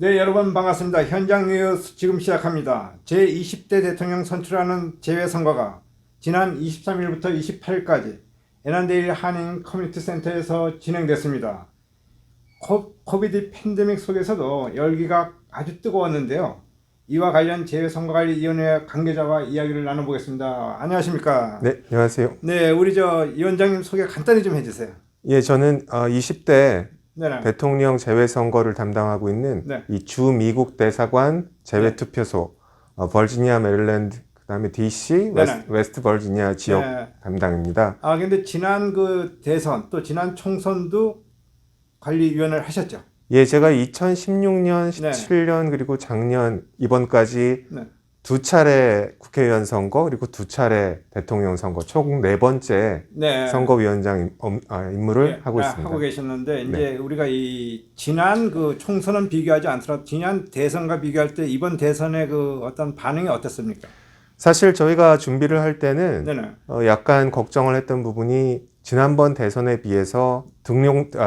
네, 여러분 반갑습니다. 현장 뉴스 지금 시작합니다. 제20대 대통령 선출하는 재외선거가 지난 23일부터 28일까지 애난데일 한인 커뮤니티 센터에서 진행됐습니다. 코비드 팬데믹 속에서도 열기가 아주 뜨거웠는데요. 이와 관련 재외선거관리위원회 관계자와 이야기를 나눠보겠습니다. 안녕하십니까? 네, 안녕하세요. 네, 우리 위원장님 소개 간단히 좀 해주세요. 예, 저는 20대 네네. 대통령 재외선거를 담당하고 있는 네. 이 주 미국 대사관 네. 재외투표소 버지니아, 메릴랜드, 그다음에 DC, 네네. 웨스트 버지니아 지역 네. 담당입니다. 근데 지난 그 대선 또 지난 총선도 관리위원회를 하셨죠? 예, 제가 2016년, 네. 17년 그리고 작년 이번까지 네. 두 차례 국회의원 선거 그리고 두 차례 대통령 선거 총 네 번째 네. 선거위원장 임무를 하고 있습니다. 하고 계셨는데 이제 네. 우리가 이 지난 그 총선은 비교하지 않더라도 지난 대선과 비교할 때 이번 대선의 그 어떤 반응이 어땠습니까? 사실 저희가 준비를 할 때는 네네. 약간 걱정을 했던 부분이 지난번 대선에 비해서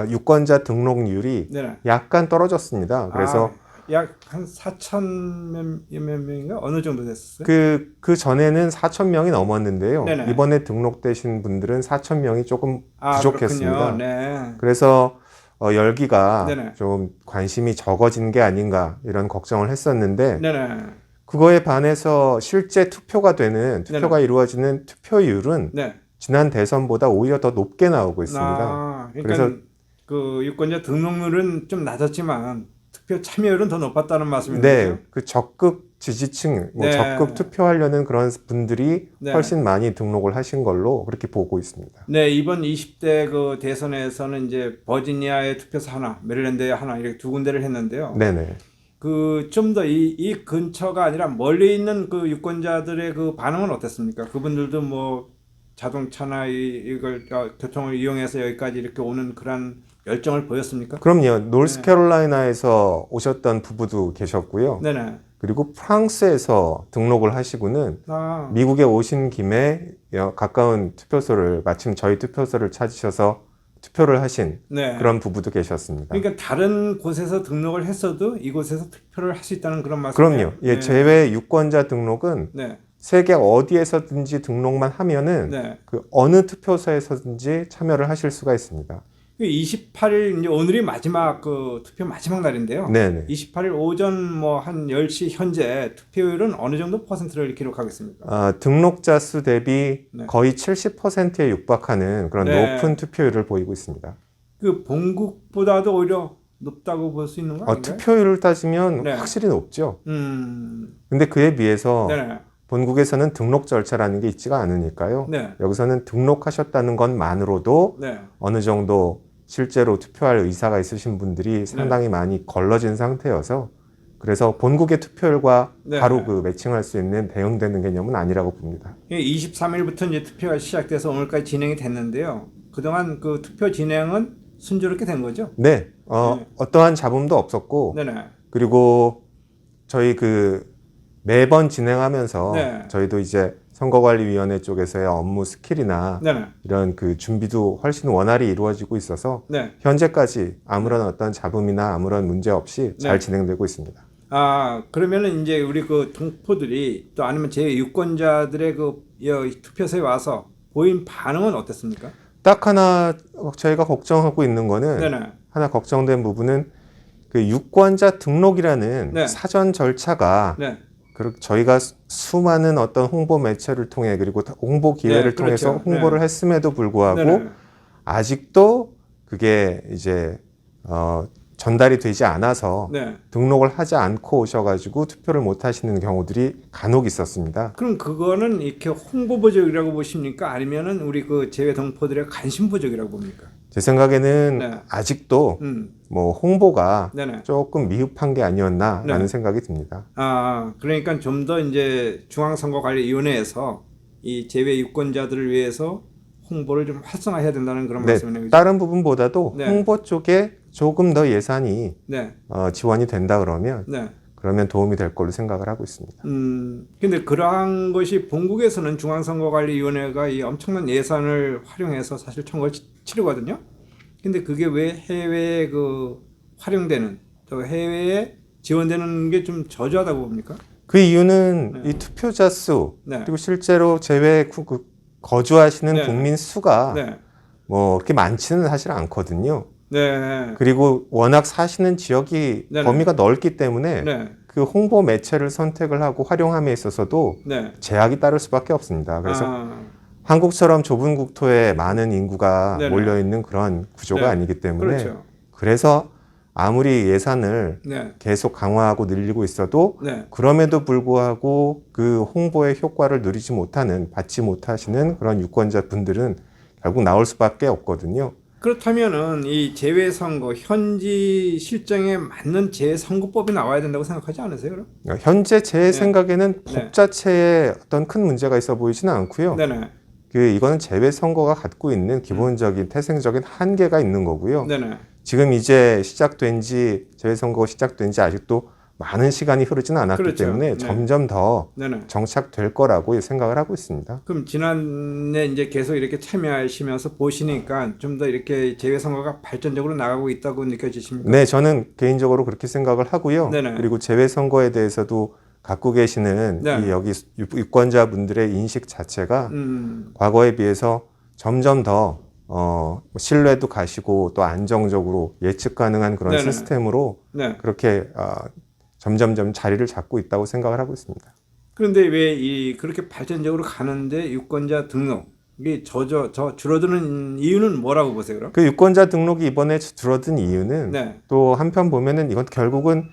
유권자 등록률이 네네. 약간 떨어졌습니다. 그래서 약 한 4천 몇 명인가 어느 정도 됐었어요? 그 전에는 4천 명이 넘었는데요. 네네. 이번에 등록되신 분들은 4천 명이 조금 부족했습니다. 그렇군요. 네. 그래서 열기가 네네. 좀 관심이 적어진 게 아닌가 이런 걱정을 했었는데 네네. 그거에 반해서 실제 투표가 이루어지는 투표율은 네. 지난 대선보다 오히려 더 높게 나오고 있습니다. 그러니까 그래서 그 유권자 등록률은 좀 낮았지만 투표 참여율은 더 높았다는 말씀이네요. 네, 그 적극 지지층, 네. 적극 투표하려는 그런 분들이 네. 훨씬 많이 등록을 하신 걸로 그렇게 보고 있습니다. 네, 이번 20대 그 대선에서는 이제 버지니아의 투표소 하나, 메릴랜드에 하나 이렇게 두 군데를 했는데요. 네네. 그 좀 더 이 근처가 아니라 멀리 있는 그 유권자들의 그 반응은 어땠습니까? 그분들도 뭐 자동차나 이걸 교통을 이용해서 여기까지 이렇게 오는 그런 열정을 보였습니까? 그럼요. 노스캐롤라이나에서 오셨던 부부도 계셨고요. 네네. 그리고 프랑스에서 등록을 하시고는 미국에 오신 김에 가까운 투표소를 마침 저희 투표소를 찾으셔서 투표를 하신 네. 그런 부부도 계셨습니다. 그러니까 다른 곳에서 등록을 했어도 이곳에서 투표를 할 수 있다는 그런 말씀이에요? 그럼요. 예, 네. 제외 유권자 등록은 네. 세계 어디에서든지 등록만 하면은 네. 그 어느 투표소에서든지 참여를 하실 수가 있습니다. 28일 이제 오늘이 마지막 그 투표 마지막 날인데요. 네네. 28일 오전 뭐 한 10시 현재 투표율은 어느 정도 퍼센트를 기록하고 있습니까? 등록자 수 대비 네. 거의 70%에 육박하는 그런 네. 높은 투표율을 보이고 있습니다. 그 본국보다도 오히려 높다고 볼 수 있는 거 아닌가요? 투표율을 따지면 네. 확실히 높죠. 음. 근데 그에 비해서 네네. 본국에서는 등록 절차라는 게 있지가 않으니까요. 네. 여기서는 등록하셨다는 것만으로도 네. 어느 정도 실제로 투표할 의사가 있으신 분들이 상당히 많이 걸러진 상태여서 그래서 본국의 투표율과 네. 바로 그 매칭할 수 있는 대응되는 개념은 아니라고 봅니다. 23일부터 이제 투표가 시작돼서 오늘까지 진행이 됐는데요. 그동안 그 투표 진행은 순조롭게 된 거죠? 네, 네. 어떠한 잡음도 없었고 네네. 그리고 저희 매번 진행하면서 네. 저희도 이제 선거관리위원회 쪽에서의 업무 스킬이나 네네. 이런 그 준비도 훨씬 원활히 이루어지고 있어서 네. 현재까지 아무런 어떤 잡음이나 아무런 문제 없이 잘 진행되고 있습니다. 그러면은 이제 우리 그 동포들이 또 아니면 제 유권자들의 그 투표소에 와서 보인 반응은 어땠습니까? 딱 하나 저희가 걱정하고 있는 거는 네네. 하나 걱정된 부분은 그 유권자 등록이라는 네. 사전 절차가 네. 저희가 수많은 어떤 홍보 매체를 통해 그리고 홍보 기회를 네, 통해서 그렇죠. 홍보를 네. 했음에도 불구하고 네네. 아직도 그게 이제 전달이 되지 않아서 네. 등록을 하지 않고 오셔가지고 투표를 못 하시는 경우들이 간혹 있었습니다. 그럼 그거는 이렇게 홍보 부족이라고 보십니까? 아니면은 우리 그 제외 동포들의 관심 부족이라고 봅니까? 제 생각에는 네. 아직도 음. 뭐 홍보가 네네. 조금 미흡한 게 아니었나라는 네. 생각이 듭니다. 그러니까 좀 더 이제 중앙선거관리위원회에서 이 제외 유권자들을 위해서 홍보를 좀 활성화해야 된다는 그런 네, 말씀이네요. 다른 부분보다도 네. 홍보 쪽에 조금 더 예산이 네. 지원이 된다 그러면 네. 그러면 도움이 될 걸로 생각을 하고 있습니다. 근데 그러한 것이 본국에서는 중앙선거관리위원회가 이 엄청난 예산을 활용해서 사실 선거를 치르거든요. 근데 그게 왜 해외에 그 활용되는 또 해외에 지원되는 게 좀 저조하다고 봅니까? 그 이유는 네. 이 투표자 수 네. 그리고 실제로 제외 거주하시는 네. 국민 수가 네. 뭐 그렇게 많지는 사실 않거든요. 네. 그리고 워낙 사시는 지역이 네네. 범위가 넓기 때문에 네. 그 홍보 매체를 선택을 하고 활용함에 있어서도 네. 제약이 따를 수밖에 없습니다. 그래서 아, 한국처럼 좁은 국토에 많은 인구가 네네. 몰려 있는 그런 구조가 네. 아니기 때문에 그렇죠. 그래서 아무리 예산을 네. 계속 강화하고 늘리고 있어도 네. 그럼에도 불구하고 그 홍보의 효과를 누리지 못하는, 받지 못하시는 그런 유권자 분들은 결국 나올 수밖에 없거든요. 그렇다면은 이 재외선거 현지 실정에 맞는 재선거법이 나와야 된다고 생각하지 않으세요? 그럼? 현재 제 네. 생각에는 네. 법 자체에 어떤 큰 문제가 있어 보이지는 않고요. 네네. 이거는 재외선거가 갖고 있는 기본적인 태생적인 한계가 있는 거고요. 네네. 지금 이제 재외선거가 시작된 지 아직도 많은 시간이 흐르지는 않았기 그렇죠. 때문에 네. 점점 더 네네. 정착될 거라고 생각을 하고 있습니다. 그럼 지난해 이제 계속 이렇게 참여하시면서 보시니까 좀 더 이렇게 재외선거가 발전적으로 나가고 있다고 느껴지십니까? 네, 저는 개인적으로 그렇게 생각을 하고요. 네네. 그리고 재외선거에 대해서도 갖고 계시는 네. 이 여기 유권자분들의 인식 자체가 과거에 비해서 점점 더 신뢰도 가시고 또 안정적으로 예측 가능한 그런 네네. 시스템으로 네. 그렇게 점점점 자리를 잡고 있다고 생각을 하고 있습니다. 그런데 왜 그렇게 발전적으로 가는데 유권자 등록이 줄어드는 이유는 뭐라고 보세요, 그럼? 그 유권자 등록이 이번에 줄어든 이유는 네. 또 한편 보면은 이건 결국은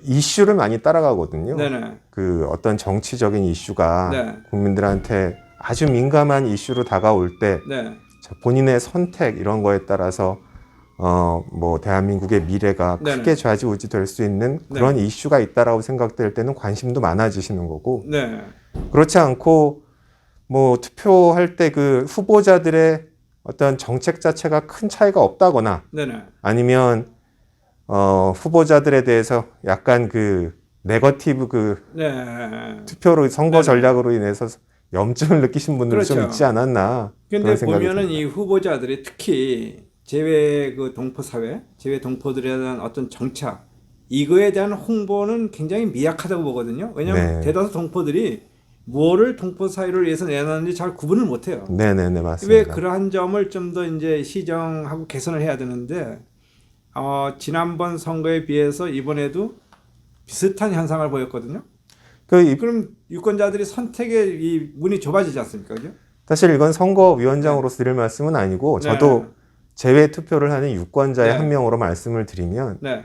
이슈를 많이 따라가거든요. 네네. 그 어떤 정치적인 이슈가 네. 국민들한테 아주 민감한 이슈로 다가올 때 네. 본인의 선택 이런 거에 따라서 뭐 대한민국의 미래가 네네. 크게 좌지우지 될 수 있는 그런 이슈가 있다라고 생각될 때는 관심도 많아지시는 거고 네. 그렇지 않고 뭐 투표할 때 그 후보자들의 어떤 정책 자체가 큰 차이가 없다거나 네네. 아니면 후보자들에 대해서 약간 그 네거티브 네. 투표로 선거 네네. 전략으로 인해서 염증을 느끼신 분들이 좀 그렇죠. 있지 않았나 근데 그런 생각이 보면은 듭니다. 이 후보자들이 특히 제외 그 동포 사회, 제외 동포들에 대한 어떤 정착 이거에 대한 홍보는 굉장히 미약하다고 보거든요. 왜냐하면 네. 대다수 동포들이 뭐를 동포 사회를 위해서 내놨는지 잘 구분을 못해요. 네네네 왜 맞습니다. 그러한 점을 좀 더 이제 시정하고 개선을 해야 되는데 지난번 선거에 비해서 이번에도 비슷한 현상을 보였거든요. 그럼 유권자들이 선택의 이 문이 좁아지지 않습니까? 그죠? 사실 이건 선거위원장으로서 드릴 말씀은 아니고 네. 저도 제외 투표를 하는 유권자의 네. 한 명으로 말씀을 드리면 네.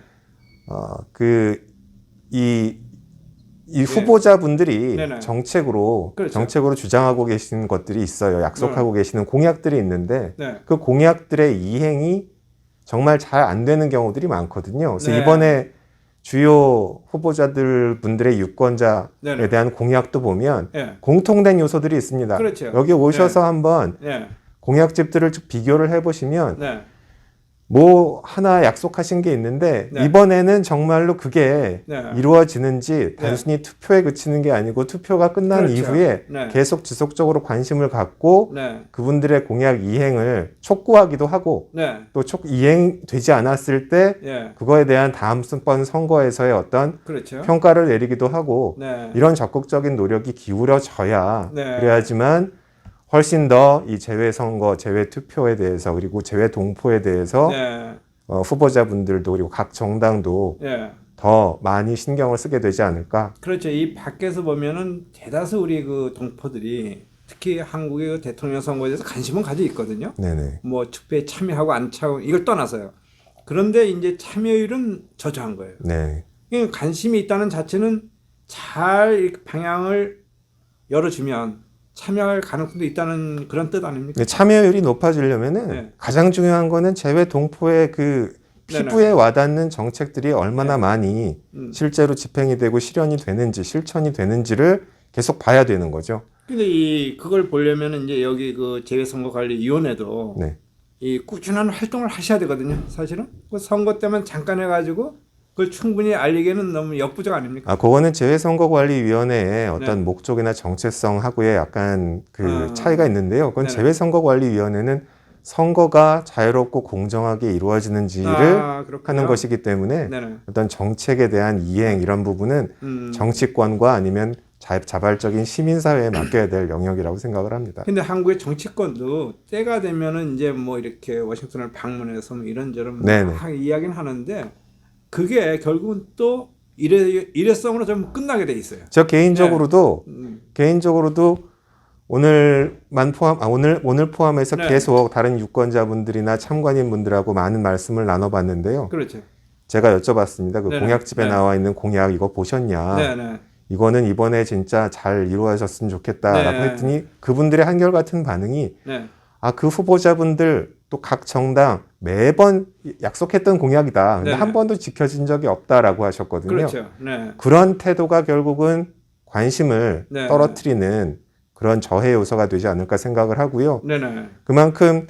이 후보자분들이 네네. 정책으로 그렇죠. 주장하고 계시는 것들이 있어요. 약속하고 계시는 공약들이 있는데 네. 그 공약들의 이행이 정말 잘 안 되는 경우들이 많거든요. 그래서 네. 이번에 주요 후보자들 분들의 유권자에 네네. 대한 공약도 보면 네. 공통된 요소들이 있습니다. 그렇죠. 여기 오셔서 네. 한번 네. 공약집들을 쭉 비교를 해보시면 네. 뭐 하나 약속하신 게 있는데 네. 이번에는 정말로 그게 네. 이루어지는지 단순히 투표에 그치는 게 아니고 투표가 끝난 그렇죠. 이후에 네. 계속 지속적으로 관심을 갖고 네. 그분들의 공약 이행을 촉구하기도 하고 네. 또 이행되지 않았을 때 예. 그거에 대한 다음번 선거에서의 어떤 그렇죠. 평가를 내리기도 하고 네. 이런 적극적인 노력이 기울어져야 네. 그래야지만 훨씬 더 이 재외선거, 재외투표에 대해서 그리고 재외동포에 대해서 네. 후보자분들도 그리고 각 정당도 예. 더 많이 신경을 쓰게 되지 않을까. 그렇죠. 이 밖에서 보면은 대다수 우리 그 동포들이 특히 한국의 그 대통령 선거에 대해서 관심은 가지고 있거든요. 네네. 뭐 투표에 참여하고 안 참여 이걸 떠나서요. 그런데 이제 참여율은 저조한 거예요. 네. 관심이 있다는 자체는 잘 방향을 열어주면 참여할 가능성도 있다는 그런 뜻 아닙니까? 참여율이 높아지려면은 네. 가장 중요한 거는 재외동포의 그 피부에 네네. 와닿는 정책들이 얼마나 네. 많이 실제로 집행이 되고 실현이 되는지 실천이 되는지를 계속 봐야 되는 거죠. 근데 그걸 보려면 이제 여기 그 재외선거관리위원회도 네. 이 꾸준한 활동을 하셔야 되거든요. 사실은 그 선거 때만 잠깐 해가지고 그걸 충분히 알리기에는 너무 역부족 아닙니까? 그거는 재외선거관리위원회의 어떤 네. 목적이나 정체성하고의 약간 그 차이가 있는데요. 그건 네네. 재외선거관리위원회는 선거가 자유롭고 공정하게 이루어지는지를 그렇군요. 하는 것이기 때문에 네네. 어떤 정책에 대한 이행 이런 부분은 정치권과 아니면 자발적인 시민사회에 맡겨야 될 영역이라고 생각을 합니다. 근데 한국의 정치권도 때가 되면은 이제 뭐 이렇게 워싱턴을 방문해서 뭐 이런저런 네네. 막 이야기는 하는데 그게 결국은 또 일회성으로 좀 끝나게 돼 있어요. 저 개인적으로도 네. 오늘 포함해서 네. 계속 다른 유권자분들이나 참관인분들하고 많은 말씀을 나눠봤는데요. 그렇죠. 제가 여쭤봤습니다. 그 네네. 공약집에 네. 나와 있는 공약 이거 보셨냐? 네네. 이거는 이번에 진짜 잘 이루어졌으면 좋겠다라고 네. 했더니 그분들의 한결같은 반응이 네. 그 후보자분들 또 각 정당 매번 약속했던 공약이다. 근데 네네. 한 번도 지켜진 적이 없다라고 하셨거든요. 그렇죠. 네. 그런 태도가 결국은 관심을 네. 떨어뜨리는 그런 저해 요소가 되지 않을까 생각을 하고요. 네네. 그만큼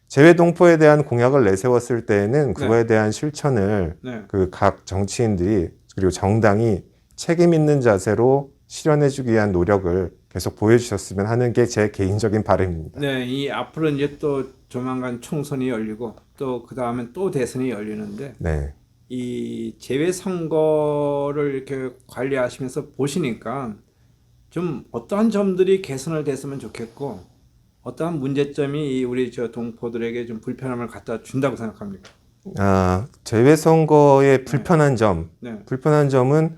재외동포에 대한 공약을 내세웠을 때에는 그거에 대한 실천을 네. 그 각 정치인들이 그리고 정당이 책임 있는 자세로 실현해주기 위한 노력을 계속 보여주셨으면 하는 게 제 개인적인 바람입니다. 네, 이 앞으로 이제 또 조만간 총선이 열리고 또 그 다음엔 또 대선이 열리는데 네. 이 재외 선거를 이렇게 관리하시면서 보시니까 좀 어떠한 점들이 개선을 됐으면 좋겠고 어떠한 문제점이 이 우리 저 동포들에게 좀 불편함을 갖다 준다고 생각합니까? 재외선거의 불편한 점, 네. 불편한 점은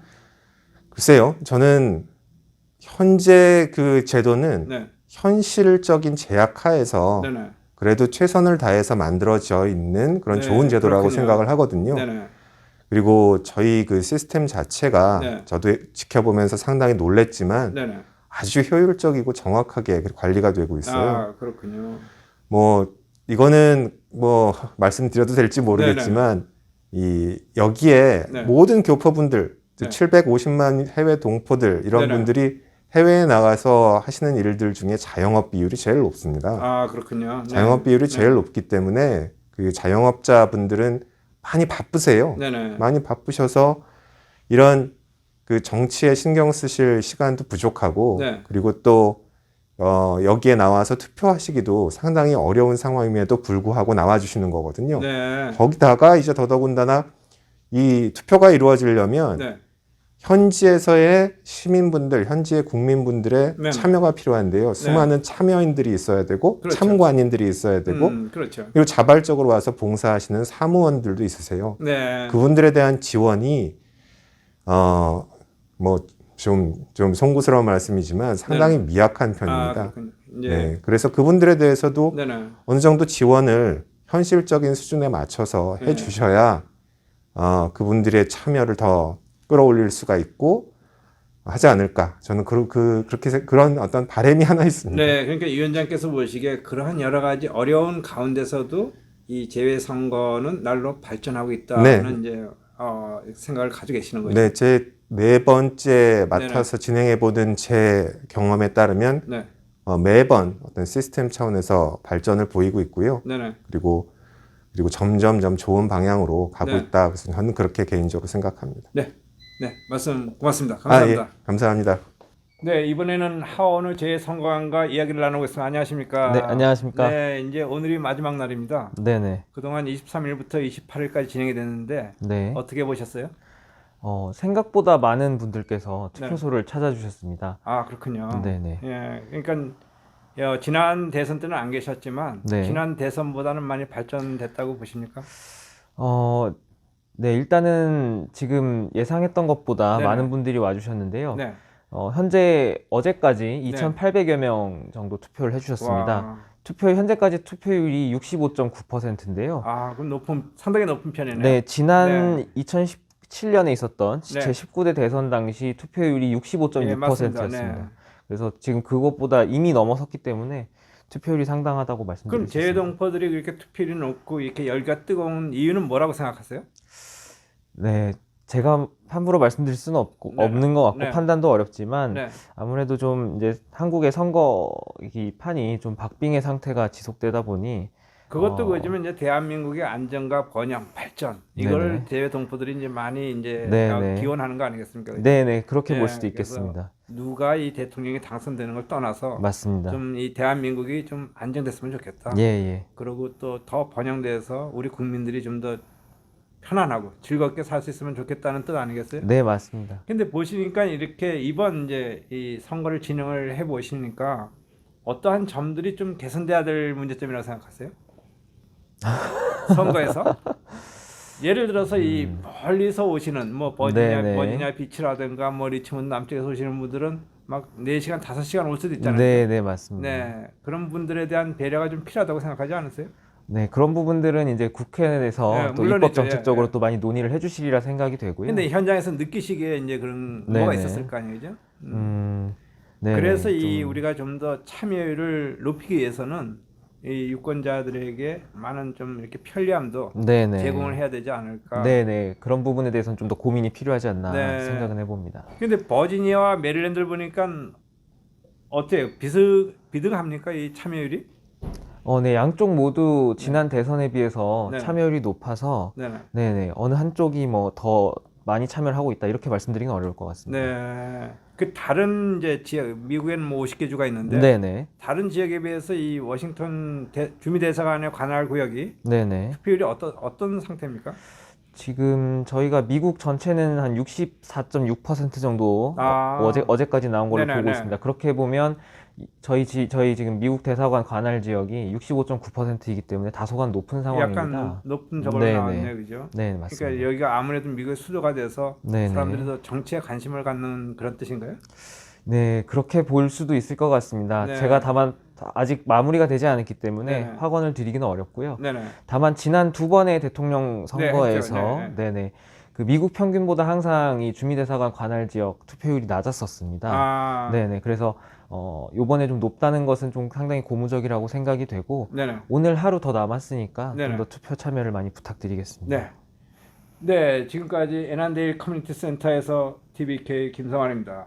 글쎄요, 저는 현재 그 제도는 네. 현실적인 제약 하에서 네네. 그래도 최선을 다해서 만들어져 있는 그런 네, 좋은 제도라고 그렇군요. 생각을 하거든요. 네네. 그리고 저희 그 시스템 자체가 네. 저도 지켜보면서 상당히 놀랬지만 네네. 아주 효율적이고 정확하게 관리가 되고 있어요. 그렇군요. 뭐 이거는 뭐 말씀드려도 될지 모르겠지만 여기에 네. 모든 교포분들 네. 750만 해외 동포들 이런 네네. 분들이 해외에 나가서 하시는 일들 중에 자영업 비율이 제일 높습니다. 그렇군요. 네. 자영업 비율이 네. 제일 높기 때문에 그 자영업자분들은 많이 바쁘세요. 네네. 많이 바쁘셔서 이런 그 정치에 신경 쓰실 시간도 부족하고 네. 그리고 또 여기에 나와서 투표하시기도 상당히 어려운 상황임에도 불구하고 나와주시는 거거든요. 네. 거기다가 이제 더더군다나 이 투표가 이루어지려면 네. 현지에서의 시민분들, 현지의 국민분들의 네네. 참여가 필요한데요. 수많은 참여인들이 있어야 되고 그렇죠. 참관인들이 있어야 되고 그렇죠. 그리고 자발적으로 와서 봉사하시는 사무원들도 있으세요. 네. 그분들에 대한 지원이 좀 송구스러운 말씀이지만 상당히 미약한 편입니다. 그렇군요. 이제 네, 그래서 그분들에 대해서도 네네. 어느 정도 지원을 현실적인 수준에 맞춰서 네. 해주셔야 그분들의 참여를 더 끌어올릴 수가 있고 하지 않을까. 저는 그런 어떤 바람이 하나 있습니다. 네, 그러니까 이 위원장께서 보시기에 그러한 여러 가지 어려운 가운데서도 이 재외 선거는 날로 발전하고 있다는 이제 생각을 가지고 계시는 거죠. 네, 제 네 번째 맡아서 진행해보는 제 경험에 따르면 네. 매번 어떤 시스템 차원에서 발전을 보이고 있고요. 네네. 그리고 점점점 좋은 방향으로 가고 네. 있다. 그래서 저는 그렇게 개인적으로 생각합니다. 네. 네, 말씀 고맙습니다. 감사합니다. 예, 감사합니다. 네, 이번에는 하원의 재선거관과 이야기를 나누고 있습니다. 안녕하십니까? 네, 안녕하십니까? 네, 이제 오늘이 마지막 날입니다. 네네. 그동안 23일부터 28일까지 진행이 됐는데 네. 어떻게 보셨어요? 생각보다 많은 분들께서 투표소를 찾아주셨습니다. 그렇군요. 네네. 예, 그러니까 지난 대선 때는 안 계셨지만 네. 지난 대선보다는 많이 발전됐다고 보십니까? 네, 일단은 지금 예상했던 것보다 네네. 많은 분들이 와주셨는데요. 네. 현재 어제까지 2,800여 명 정도 투표를 해주셨습니다. 와. 현재까지 투표율이 65.9%인데요. 그럼 상당히 높은 편이네요. 네, 지난 네. 2017년에 있었던 네. 제19대 대선 당시 투표율이 65.6%였습니다. 네. 그래서 지금 그것보다 이미 넘어섰기 때문에 투표율이 상당하다고 말씀드릴 그럼 수 있습니다. 재외동포들이 그렇게 투표율이 높고 이렇게 열기가 뜨거운 이유는 뭐라고 생각하세요? 네, 제가 함부로 말씀드릴 수는 없는 것 같고 네. 판단도 어렵지만 네. 아무래도 좀 이제 한국의 선거 이 판이 좀 박빙의 상태가 지속되다 보니 그것도 그지만 이제 대한민국의 안정과 번영, 발전 이걸 네네. 재외동포들이 이제 많이 이제 네네. 기원하는 거 아니겠습니까? 네네 그렇게 네, 볼 수도 그래서 있겠습니다. 누가 이 대통령이 당선되는 걸 떠나서 맞습니다. 좀 이 대한민국이 좀 안정됐으면 좋겠다. 예, 예. 그리고 또 더 번영돼서 우리 국민들이 좀 더 편안하고 즐겁게 살 수 있으면 좋겠다는 뜻 아니겠어요? 네, 맞습니다. 근데 보시니까 이렇게 이번 이제 이 선거를 진행을 해 보시니까 어떠한 점들이 좀 개선돼야 될 문제점이라고 생각하세요? 선거에서? 예를 들어서 이 멀리서 오시는 뭐 네네. 버지니아 비치라든가 뭐 리치몬드 남쪽에서 오시는 분들은 막 4시간, 5시간 올 수도 있잖아요. 네, 네, 맞습니다. 네. 그런 분들에 대한 배려가 좀 필요하다고 생각하지 않으세요? 네, 그런 부분들은 이제 국회에서 네, 또 물론이죠. 입법 정책적으로 예, 예. 또 많이 논의를 해주시리라 생각이 되고요. 근데 현장에서 느끼시기에 이제 그런 네네. 뭐가 있었을 거 아니에요, 그죠? 네, 그래서 네, 이 좀- 우리가 좀 더 참여율을 높이기 위해서는 이 유권자들에게 많은 좀 이렇게 편리함도 네네. 제공을 해야 되지 않을까. 네네. 그런 부분에 대해서는 좀 더 고민이 필요하지 않나 네. 생각은 해봅니다. 근데 버지니아와 메릴랜드를 보니까 어때요? 비등합니까? 이 참여율이? 네, 양쪽 모두 지난 대선에 비해서 네. 참여율이 높아서, 네네. 네네. 어느 한쪽이 뭐 더 많이 참여를 하고 있다, 이렇게 말씀드리긴 어려울 것 같습니다. 네. 그 다른 이제 지역, 미국에는 뭐 50개 주가 있는데 네네. 다른 지역에 비해서 이 워싱턴 주미대사관의 관할 구역이 네네. 투표율이 어떤 상태입니까? 지금 저희가 미국 전체는 한 64.6% 정도 아. 어제까지 나온 걸로 네네네. 보고 있습니다. 그렇게 보면 저희 지금 미국 대사관 관할 지역이 65.9%이기 때문에 다소간 높은 상황입니다. 약간 높은 저걸로 네네. 나왔네요, 그죠? 네, 맞습니다. 그러니까 여기가 아무래도 미국의 수도가 돼서 네네. 사람들이 더 정치에 관심을 갖는 그런 뜻인가요? 네, 그렇게 볼 수도 있을 것 같습니다. 네. 제가 다만 아직 마무리가 되지 않았기 때문에 네네. 확언을 드리기는 어렵고요. 네네. 다만 지난 두 번의 대통령 선거에서 했죠. 네네. 그 미국 평균보다 항상 이 주미대사관 관할 지역 투표율이 낮았었습니다. 아, 네네. 그래서 요번에 좀 높다는 것은 좀 상당히 고무적이라고 생각이 되고 네네. 오늘 하루 더 남았으니까 네네. 좀 더 투표 참여를 많이 부탁드리겠습니다. 네. 네, 지금까지 애난데일 커뮤니티 센터에서 TVK 김성환입니다.